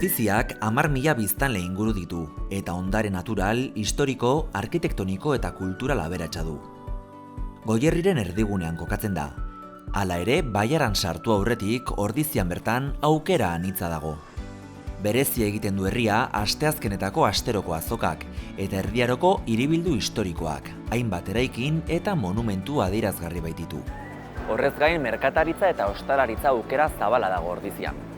Ordiziak 10.000 biztanle inguru ditu, eta ondare natural, historiko, arkitektoniko eta kultural aberatsa du. Goierriren erdigunean kokatzen da. Hala ere, baiaran sartu aurretik Ordizian bertan aukera anitza dago. Berezi egiten du herria asteazkenetako asteroko azokak eta erdiaroko hiribildu historikoak, hainbat eraikin eta monumentu adierazgarri baititu. Horrez gain, merkataritza eta ostalaritza aukera zabala dago Ordizian.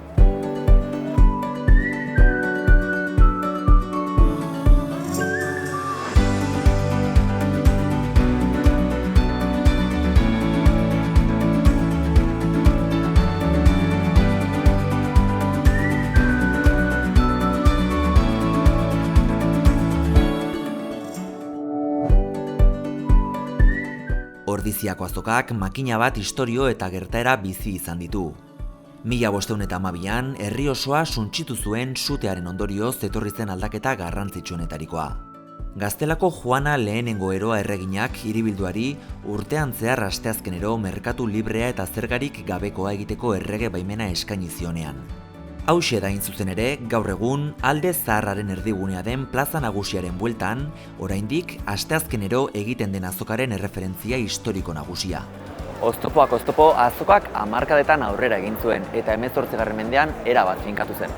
Ordiziako azokak makina bat istorio eta gertaera bizi izan ditu. 1512an herri osoa suntsitu zuen sutearen ondorioz etorri zen aldaketa garrantzitsuenetarikoa. Gaztelako Juana lehenengo eroa erreginak hiribilduari urtean zehar asteazkenero merkatu librea eta zergarik gabekoa egiteko errege baimena eskaini zionean. Hauxe da hain zuzen ere, gaur egun, alde zaharraren erdigunea den plaza nagusiaren bueltan, oraindik asteazkenero egiten den azokaren erreferentzia historiko nagusia. Oztopoak oztopo, azokak hamarkadetan aurrera egin zuen eta 18. mendean erabat finkatu zen.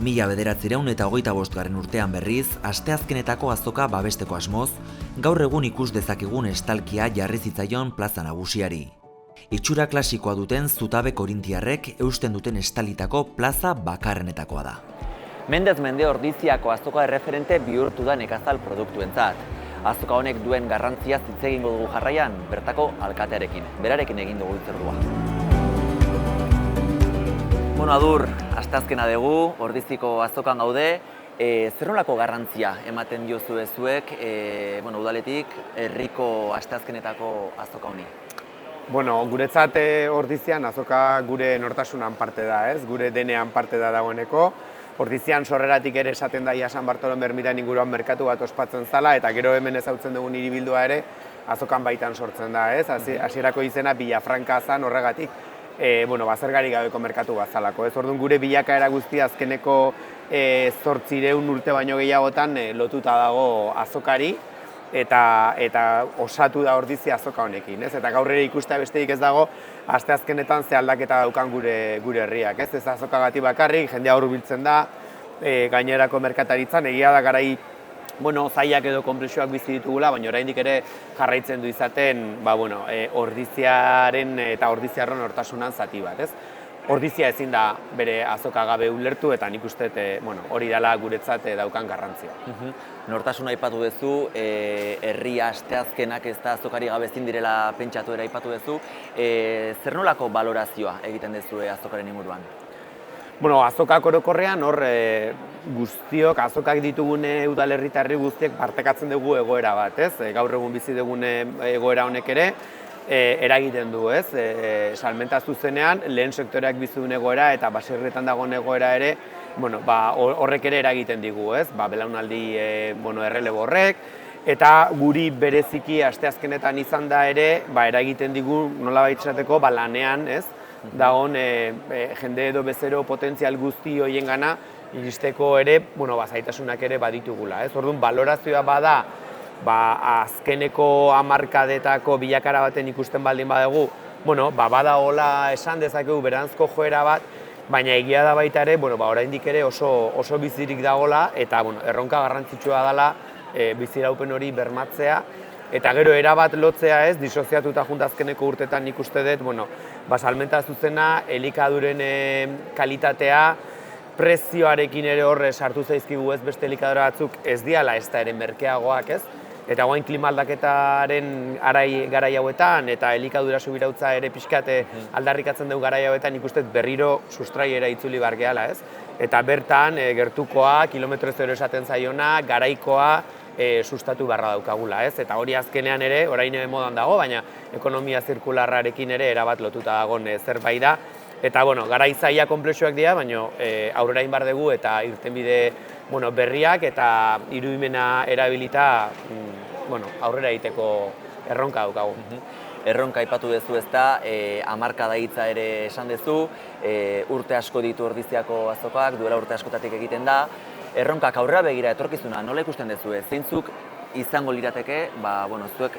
1925 urtean berriz, asteazkenetako azoka babesteko asmoz, gaur egun ikus dezakegun estalkia jarri zitzaion plaza nagusiari. Itxura klasikoa duten zutabe korintiarrek eusten duten estalitako plaza bakarrenetakoa da. Mendez mende Ordiziako azoka erreferente bihurtu da nekazal produktuentzat. Azoka honek duen garrantziaz hitz egingo dugu jarraian, bertako alkatearekin. Berarekin egin dugu hitzordua. Adur, asteazkena dugu, Ordiziko azokan gaude. Zer nolako garrantzia ematen diozu zuek, udaletik, herriko asteazkenetako azoka honi? Guretzat Ordizian azoka gure nortasunan parte da, ez? Gure denean parte da dagoeneko. Ordizian sorreratik ere esaten da ia San Bartolome ermitan inguruan merkatu bat ospatzen zala, eta gero hemen ezautzen dugun hiribildua ere azokan baitan sortzen da, ez? Hasierako izena Villafranca zan horregatik, zergarik gabeko merkatu bat zalako, ez? Orduan gure bilakaera guztia azkeneko 800 urte baino gehiagotan lotuta dago azokari, eta osatu da Ordizi azoka honekin, ez? Eta gaur ere ikustea besterik ez dago, asteazkenetan ze aldaketa daukan gure herriak, ez? Ez azokagatik bakarrik, jendea hurbiltzen da, gainerako merkataritzan, egia da garai, zailak edo konplexuak bizi ditugula, baina oraindik ere jarraitzen du izaten, Ordiziaren eta Ordiziarron nortasunan zati bat, ez? Ordizia ezin da bere azoka gabe ulertu eta nik uste hori dela guretzat daukan garrantzia. Nortasuna aipatu duzu, herria asteazkenak ez da azokari gabe ezin direla pentsatu ere aipatu duzu. Zer nolako balorazioa egiten duzu azokaren inguruan? Azokak orokorrean hor guztiok, azokak ditugun udalerritarri guztiek partekatzen dugu egoera bat, ez? Gaur egun bizi dugun egoera honek ere, eragiten du, ez? Salmenta zuzenean, lehen sektoreak bizi duen egoera eta baserrietan dagoen egoera ere, horrek ere eragiten digu, ez? Belaunaldi errelebo horrek, eta guri bereziki asteazkenetan izan da ere, eragiten digu nolabait esateko lanean, ez? Dagoen jende edo bezero potentzial guzti horien gana iristeko ere, zaitasunak ere baditugula, ez? Orduan, balorazioa bada, azkeneko hamarkadetako bilakara baten ikusten baldin badugu, bada hola esan dezakegu beranzko joera bat, baina egia da baita ere, oraindik ere oso bizirik dagola eta erronka garrantzitsua dela biziraupen hori bermatzea, eta gero erabat lotzea ez, disoziatuta azkeneko urtetan nik uste dut, salmenta zuzena, elikaduren kalitatea, prezioarekin ere horre sartu zaizkigu ez beste elikadura batzuk ez diala ez da ere merkeagoak ez, eta guain klima aldaketaren garai hauetan eta elikadura subirautza ere pixkate aldarrikatzen dugu garai hauetan ikusten berriro sustraiera itzuli behar gehala ez. Eta bertan gertukoa, kilometro zero esaten zaiona, garaikoa sustatu beharra daukagula ez. Eta hori azkenean ere, orain modan dago, baina ekonomia zirkularrarekin ere erabat lotuta dagoen zerbait da. Eta garai zaila konplexuak dira, baina aurrera egin behar dugu eta irtenbide berriak eta irudimena erabilita aurrera egiteko erronka daukagu. erronka aipatu duzu ezta, hamarkada hitza ere esan duzu, urte asko ditu Ordiziako azokoak, duela urte askotatik egiten da. Erronkak aurrera begira etorkizuna, nola ikusten duzu? Zeintzuk izango lirateke, zuek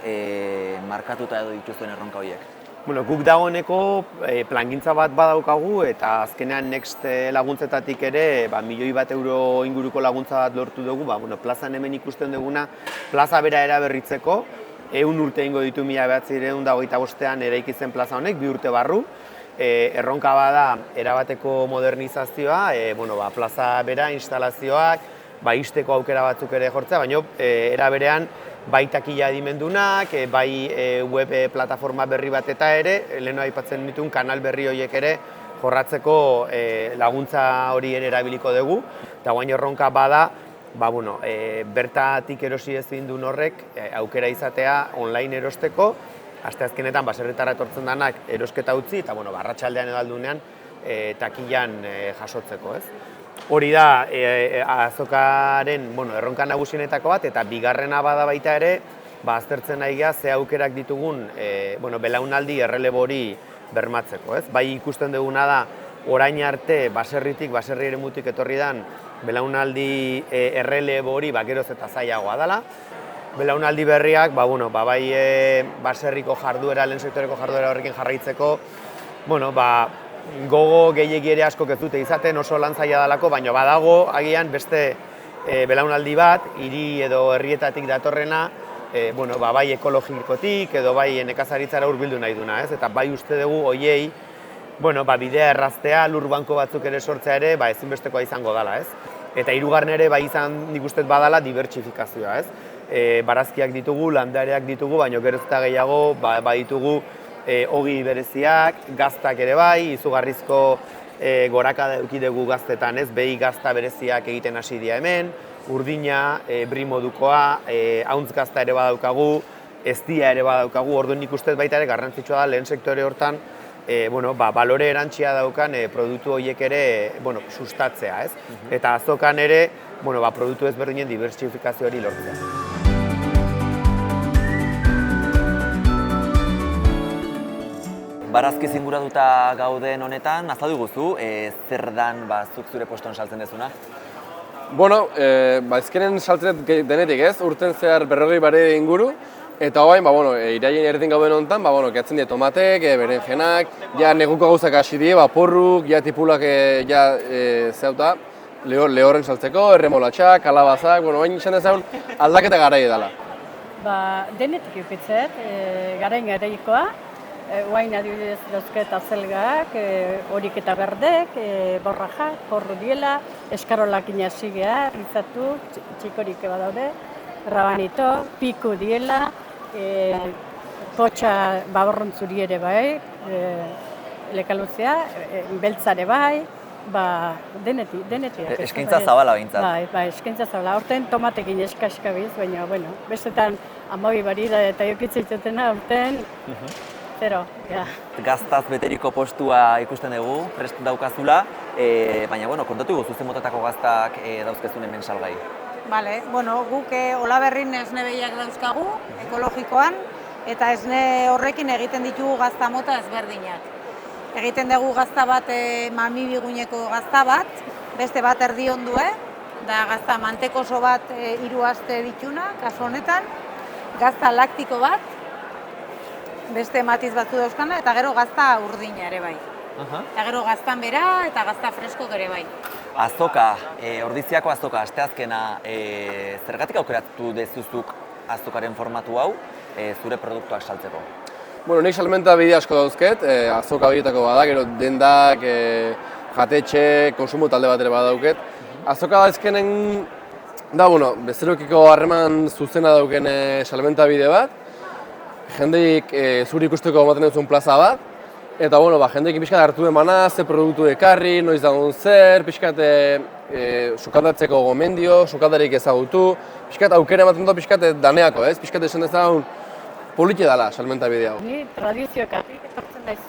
markatuta edo dituzuen erronka horiek? Bueno, guk dagoeneko plangintza bat badaukagu eta azkenean Next laguntzetatik ere €1.000.000 inguruko laguntza bat lortu dugu, plazan hemen ikusten duguna plaza bera eraberritzeko, 100 urte ingo ditu 1925ean eraiki zen plaza honek, 2 urte barru. Erronka bada erabateko modernizazioa, plaza bera, instalazioak, ixteko aukera batzuk ere jortzea, baina era berean bai takila adimendunak, bai web plataforma berri bat eta ere, leheno aipatzen dituen kanal berri horiek ere jorratzeko laguntza hori ere erabiliko dugu. Eta guain erronka bada, bertatik erosi ezin duen horrek aukera izatea online erosteko, asteazkenetan baserritara etortzen denak erosketa utzi eta arratsaldean edo aldunean takilan jasotzeko, ez? Hori da azokaren erronka nagusienetako bat, eta bigarrena bada baita ere, aztertzen nahi geha ze aukerak ditugun belaunaldi errelebo hori bermatzeko, ez? Bai ikusten duguna da, orain arte baserritik, baserri eremutik etorri dan belaunaldi errelebo hori geroz eta zailagoa dela. Belaunaldi berriak, bai baserriko jarduera, lehen sektoreko jarduera horrekin jarraitzeko, gogo gehiegi ere asko ez dute izaten, oso lan zaila dalako, baina badago agian beste belaunaldi bat, hiri edo herrietatik datorrena, bai ekologikotik edo bai nekazaritzara hurbildu nahi duna, ez? Eta bai uste dugu hoiei, bidea erraztea, lur banko batzuk ere sortzea ere, ezinbestekoa izango dela, ez? Eta hirugarren ere bai izan nik uste badala dibertsifikazioa, ez? Barazkiak ditugu, landareak ditugu, baina gero eta gehiago ditugu ogi bereziak, gaztak ere bai, izugarrizko gorakada eduki dugu gaztetan, ez? Behi gazta bereziak egiten hasi dira hemen, urdina, bri modukoa, hauntz gazta ere badaukagu, eztia ere badaukagu, orduan nik uste baita ere garrantzitsua da lehen sektore hortan balore erantsia daukan produktu horiek ere sustatzea, ez? Eta azokan ere produktu ezberdinen dibertsifikazio hori lortzea. Barazkiz inguratuta gauden honetan, azaldu guzu, zer dan zuk zure postuan saltzen dezuna? Ezkenen saltzen denetik ez, urten zehar 40 bare inguru, eta hoain, iraien erdin gauden honetan, gehatzen dira tomatek, berenjenak, neguko gauzak hasi die, porruk, tipulak zeuta, lehorren saltzeko, erremolatxak, kalabazak, hain izan dezagun aldaketa garai edala. Denetik eukitzet, garaikoa, guain adibidez dauzket azelgak, horik eta berdek, borrajak, porru diela, eskarolak inazigea, rizatu, txikorik badaude, rabanito, piku diela, potxa baborrontzuri ere bai, lekaluzea, beltzare bai, denetik. Eskaintza zabala behintzat. Eskaintza zabala. Horten tomatekin eskaskabiz, baina, bestetan amabi barida eta jokitzitzetena horten, zero, ja. Gaztaz beteriko postua ikusten dugu, prest daukazula, baina, kontatu guzu zen motatako gaztak dauzkezun hemen salgai. Guk Olaberrin esne behiak dauzkagu, ekologikoan, eta esne horrekin egiten ditugu gazta mota ezberdinak. Egiten dugu gazta bat, mami biguneko gazta bat, beste bat erdi ondue, da gazta mantekoso bat 3 aste dituna, kasu honetan, gazta laktiko bat, beste matiz batzu dauzkana, eta gero gazta urdina ere bai. Eta gero gaztan bera eta gazta freskok ere bai. Azoka, Ordiziako azoka, asteazkena, zergatik aukeratu dezuzuk azokaren formatu hau zure produktuak saltzeko? Nik salmenta bide asko dauzket, azoka horietako bada, gero dendak, jatetxe, konsumo talde bat ere badauket. Azoka daizkenen da, bezerokiko harreman zuzena dauken salmenta bide bat, jendeik zuri ikusteko ematen duzun plaza bat, eta jendeekin pixkat hartu emana, ze produktu ekarri, noiz dagoen zer, pixkat sukaldatzeko gomendio, sukaldarik ezagutu, pixkat aukera ematen dut pixkat daneako, ez? Pixkat esan dezagun politi dela salmenta bide hau. Ni tradizioekatik etortzen naiz,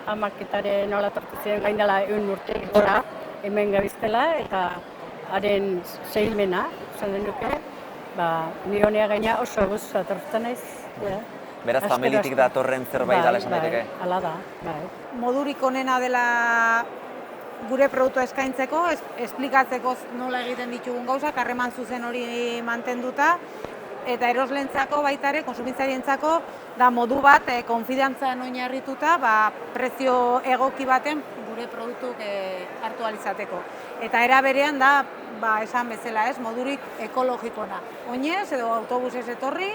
amaketaren nola tortitzen gain dela 100 urte gora hemen gabiztela, eta haren zehilmena, esan den duke, ni honea gaina oso guztua tortzen naiz. Beraz, familitik datorren zerbait dela esan daiteke. Hala da, bai. Modurik onena dela gure produktua eskaintzeko, esplikatzeko nola egiten ditugun gauzak, harreman zuzen hori mantenduta, eta eroslentzako baita ere, konsumitzaileentzako, da modu bat, konfidantzan oinarrituta, prezio egoki baten gure produktuk hartu ahal izateko. Eta era berean da, esan bezala ez, modurik ekologikona. Oinez edo autobusez etorri,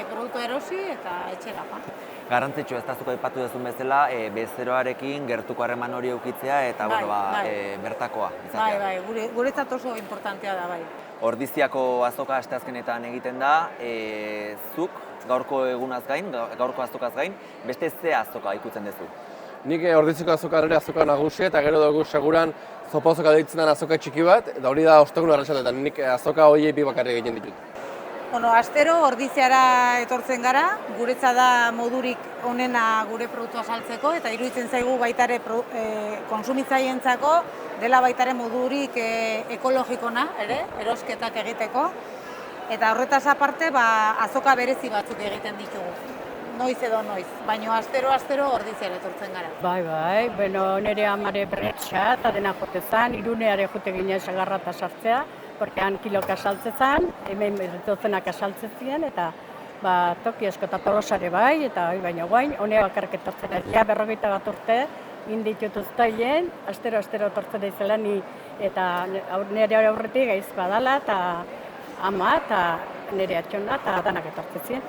produktu erosi eta etxera joan. Garrantzitsu ez da zuko aipatu duzun bezala, bezeroarekin gertuko harreman hori eukitzea eta bertakoa izatea. Bai, guretzat oso importantea da, bai. Ordiziako azoka asteazkenetan egiten da, zuk gaurko egunaz gain, gaurko azokaz gain, beste ze azoka ikutzen duzu? Nik Ordiziko azoka ere azoka nagusi eta gero dugu seguran zopa azoka deitzen den azoka txiki bat, eta hori da ostegun arratsaldetan. Nik azoka horiei bi bakarrik egiten ditut. Astero Ordiziara etortzen gara, guretza da modurik onena gure produktua saltzeko, eta iruditzen zaigu baitare konsumitzaileentzako dela baitare modurik ekologikona, ere, erosketak egiteko. Eta horretaz aparte, azoka berezi batzuk egiten ditugu. Noiz edo noiz, baina astero Ordiziara etortzen gara. Bai, nire amare berretxa eta dena jotezan, Iruneare jute ginen sagarrata sartzea, porque han kiloka saltzezan, hemen dozenak asaltzen ziren, eta toki asko eta Tolosare bai, eta baina guain, honea bakarrik etortzen ez. Ja, 41 urte, inditut uztailen, astero etortzen daizela ni, eta nire aurretik gaizkoa dela, eta ama, eta nire atxona, eta danak etortzen ziren.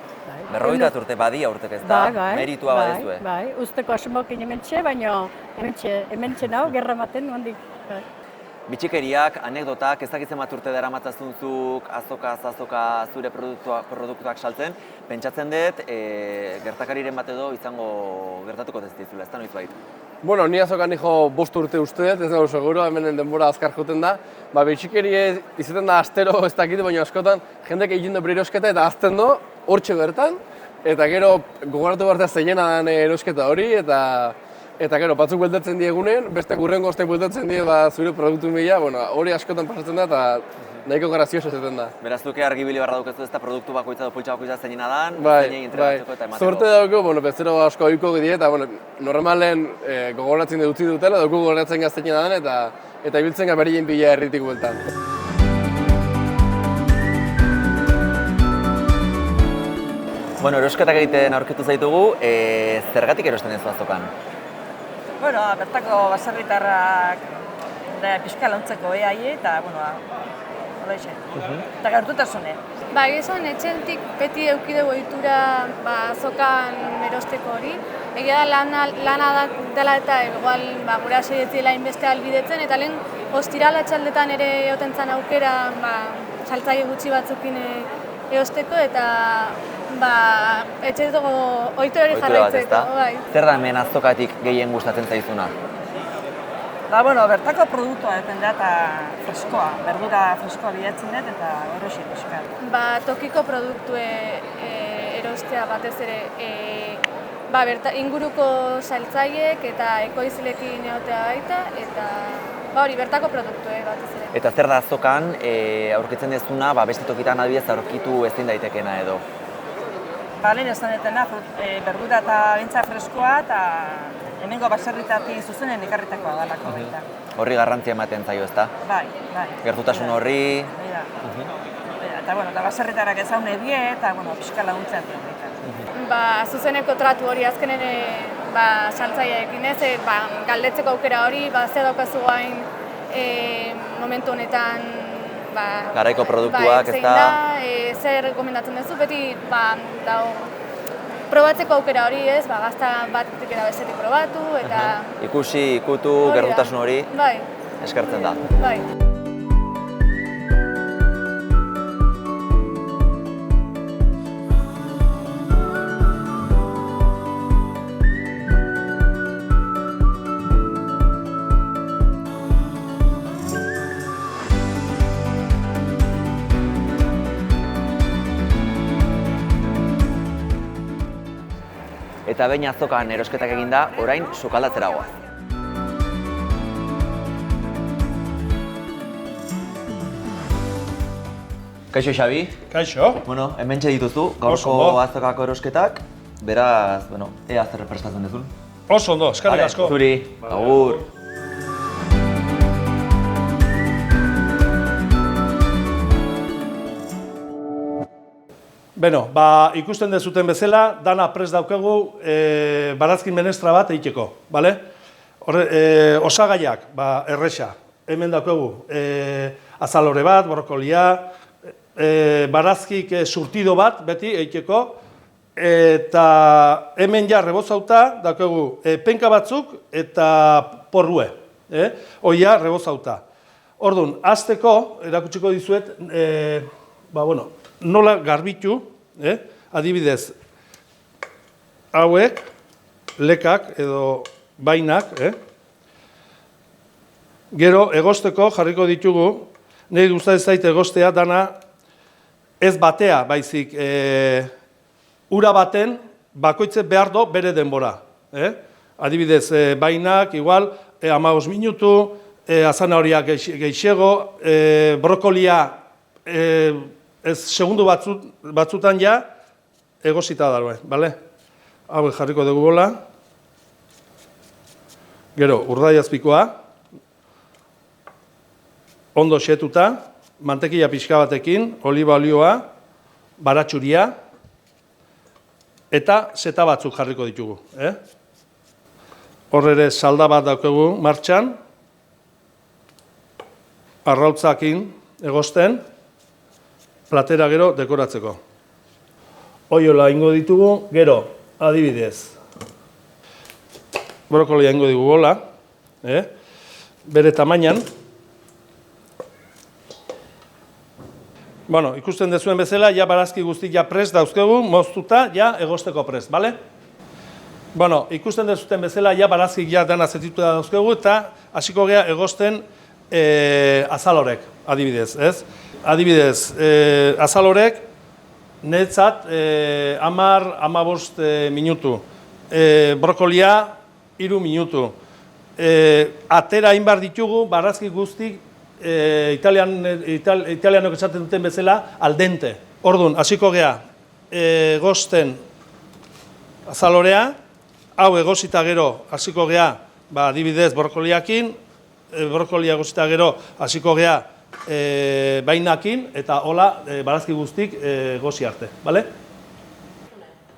41 urte badia urtek ez da, meritua badezue. Bai, usteko asmokin hementxe, baina hementxe nau, gerra maten, nondik. Bitxikeriak, anekdotak, ez dakitzen bat urte dara matzazun zuk azoka zure produktuak saltzen, pentsatzen dut, gertakariren bat edo izango gertatuko dezituzula, ez da noiz bait? Bueno, ni azokan nijo 5 urte uste dut, ez dago seguro, hemen denbora azkar joten da. Bitxikeri izaten da astero ez dakit, baina askotan jendek egin du erosketa eta azten du, hortxe bertan, eta gero gogoratu behar da zeinena den erosketa hori, eta gero, batzuk bueltatzen diegunen, beste gurrengo ostek bueltatzen die zure produktu mila, hori askotan pasatzen da eta nahiko grazioso izaten da. Beraz, duke argibili barra dukezu ez da produktu bakoitza edo pultsa bakoitza zeinena dan, zeinei entregatzeko eta emateko. Zorte dauko, bezero asko ohiko gidie eta normalen gogoratzen dut utzi dutela, dauko gogoratzen gazteinena dan eta ibiltzen gaberien bila herritik bueltan. Erosketak egiten aurkitu zaitugu, zergatik erosten ez azokan? Bertako baserritarrak pixka launtzeko eai eta, hola ixe. Eta gertutasune. Esan etxetik beti eukideu ohitura azokan erosteko hori. Egia da lana dela eta igual gura seietziela inbeste albidetzen, eta lehen ostirala txaldetan ere egoten zan aukera saltzaile gutxi batzukin eosteko eta etxe dugu ohitura hori jarraitzeko. Zer da hemen azokatik gehien gustatzen zaizuna? Bertako produktua depende eta freskoa, berdura freskoa bilatzen dut eta horrexi pixka. Tokiko produktue erostea batez ere inguruko saltzaileek eta ekoizleekin egotea baita, eta hori bertako produktue batez ere. Eta zer da azokan aurkitzen dezuna beste tokitan adibidez aurkitu ezin daitekena edo? Lehen esan detena, berdura eta bintza freskoa eta hemengo baserritatik zuzenen ekarritakoa galako baita. Horri garrantzia ematen zaio, ezta? Bai. Gertutasun horri... Eta baserritarak ezaune die eta pixka laguntzea dira baita. Zuzeneko tratu hori azken ere saltzaileekin ez, galdetzeko aukera hori, ze daukazu gain momentu honetan garaiko produktuak, ez da? Zer rekomendatzen duzu, beti probatzeko aukera hori ez, gazta batetik era bestetik probatu, eta... Ikusi, ikutu, gertutasun hori eskertzen da. Eta behin azokan erosketak eginda, orain sukaldatzera goaz. Kaixo Xabi. Kaixo. Bueno, hementxe dituzu, Oso gaurko ondo. azokako erosketak, beraz, bueno, ea zer prestatzen duzun. Oso ondo, eskerrik asko. Zuri, agur. Beno, ikusten dezuten bezala, dana prest daukegu barazkin menestra bat egiteko, bale? Osagaiak, erresa, hemen daukegu azalore bat, brokolia, barazkik surtido bat beti egiteko, eta hemen ja rebozauta daukegu penka batzuk eta porrue, hoia rebozauta. Orduan, hasteko erakutsiko dizuet, nola garbitu, adibidez, hauek, lekak edo bainak, gero egosteko jarriko ditugu, nahi gustatzen zait egostea dana ez batea, baizik ura baten bakoitze behar do bere denbora. Adibidez, bainak, igual, 15 minutu, azanahoriak geixego, brokolia ez segundu batzutan ja egosita dagoen, bale? Hauek jarriko dugu bola. Gero, urdaiazpikoa, ondo xetuta, mantekila pixka batekin, oliba olioa, baratxuria, eta zeta batzuk jarriko ditugu. Hor ere salda bat daukegu martxan, arrautzakin egosten, platera gero dekoratzeko. Oiola ingo ditugu, gero, adibidez, brokolia ingo ditugu gola, bere tamainan. Bueno, ikusten dezuen bezala, ja barazki guztik ja prest dauzkegu, moztuta, ja egosteko prest, bale? Bueno, ikusten dezuten bezala, ja barazkik ja dana zetituta dauzkegu, eta hasiko gea egosten azalorek, adibidez, ez? Adibidez, azalorek, netzat 10-15 minutu, brokolia 3 minutu. Atera hainbar ditugu, barazki guztik, italianok esaten duten bezala, al dente. Orduan, hasiko gea, egosten azalorea, hau egosita gero, hasiko gea, adibidez, brokoliakin, brokolia egosita gero, hasiko gea, bainakin, eta hola barazki guztik gozi arte, bale?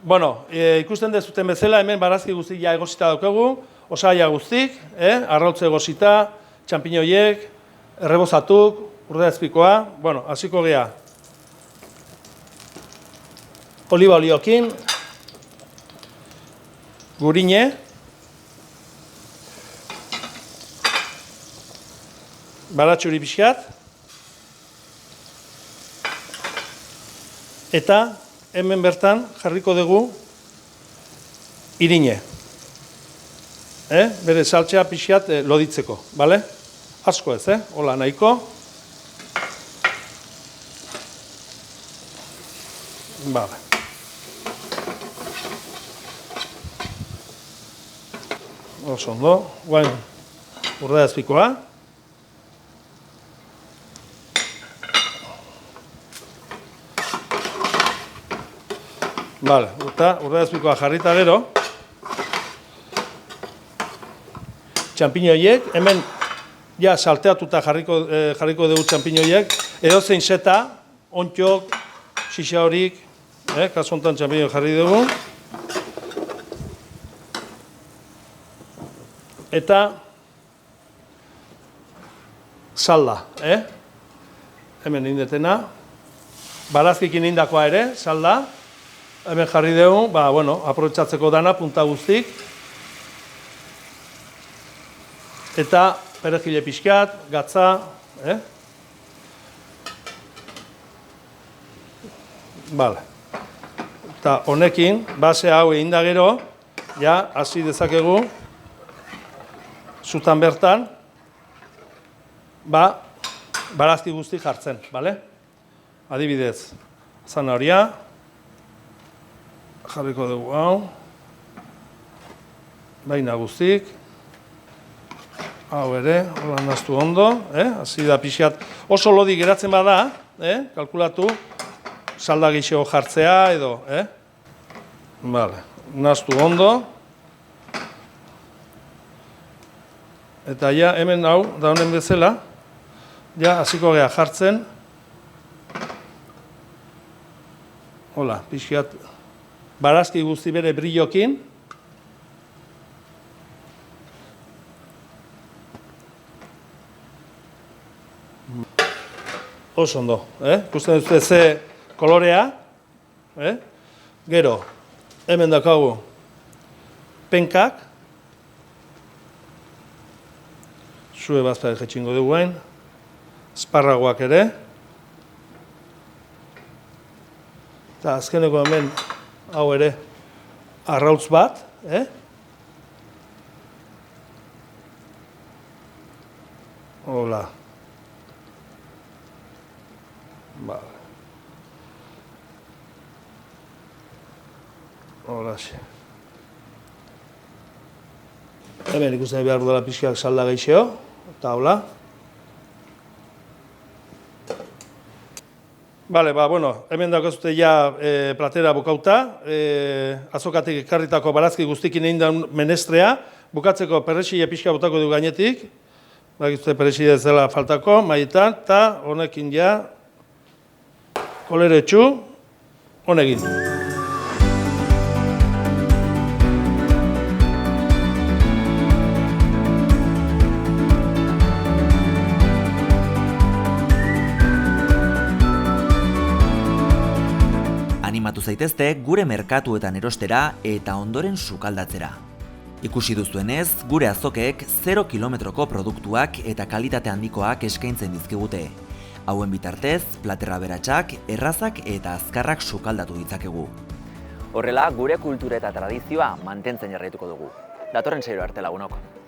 Bueno, ikusten dezuten bezala, hemen barazki guztik ja egosita daukagu, osagaia guztik, arrautze egosita, txampiñoiek, errebozatuk, urdaiazpikoa, bueno, hasiko gea oliba oliokin, gurine, baratxuri pixkat, eta hemen bertan jarriko dugu irine. Bere saltxea pixkat loditzeko, bale? Asko ez, hola nahiko. Bale. Oso ondo, guain urdaiazpikoa. Bale, eta urdaiazpikoa jarrita gero, txampiñoiek, hemen ja salteatuta jarriko dugu txampiñoiek, edozein zeta, ontxok, xixa horik, kasu honetan txampiñoiek jarri dugu. Eta salda, hemen indetena, barazkikin indakoa ere, salda, hemen jarri dugu, aprobetxatzeko dana, punta guztik. Eta perejile pixkat, gatza, Bale. Eta honekin, base hau egin da gero, ja, hasi dezakegu, zutan bertan, barazki guzti jartzen, bale? Adibidez, zanahoria, jarriko dugu hau, baina guztik, hau ere, hola naztu ondo, hasi da pixat, oso lodi geratzen bada, kalkulatu, salda gehiago jartzea edo, Vale, naztu ondo. Eta ja, hemen hau, da honen bezala, ja, hasiko gea jartzen. Hola, pixkiat, barazki guzti bere brillokin. Oso ondo, ikusten duzue ze kolorea, gero, hemen daukagu penkak, zue bazpare jetxingo duguen, esparragoak ere, eta azkeneko hemen hau ere arrautz bat, hola. Vale. Horaxe. Hemen ikusten behar dela pixkiak salda gehiago, eta hola. Bale, bueno, hemen daukazute ja platera bukauta, azokatik ekarritako barazki guztikin egin da menestrea, bukatzeko perrexila pixka botako du gainetik, bakizute perrexila ez dela faltako, maietan, eta honekin ja, kolero etxu, honekin. Animatu zaitezte gure merkatuetan erostera eta ondoren sukaldatzera. Ikusi duzuenez, gure azokeek 0 kilometroko produktuak eta kalitate handikoak eskaintzen dizkigute. Hauen bitartez, platerra beratsak, errazak eta azkarrak sukaldatu ditzakegu. Horrela, gure kultura eta tradizioa mantentzen jarraituko dugu. Datorren saio arte lagunok.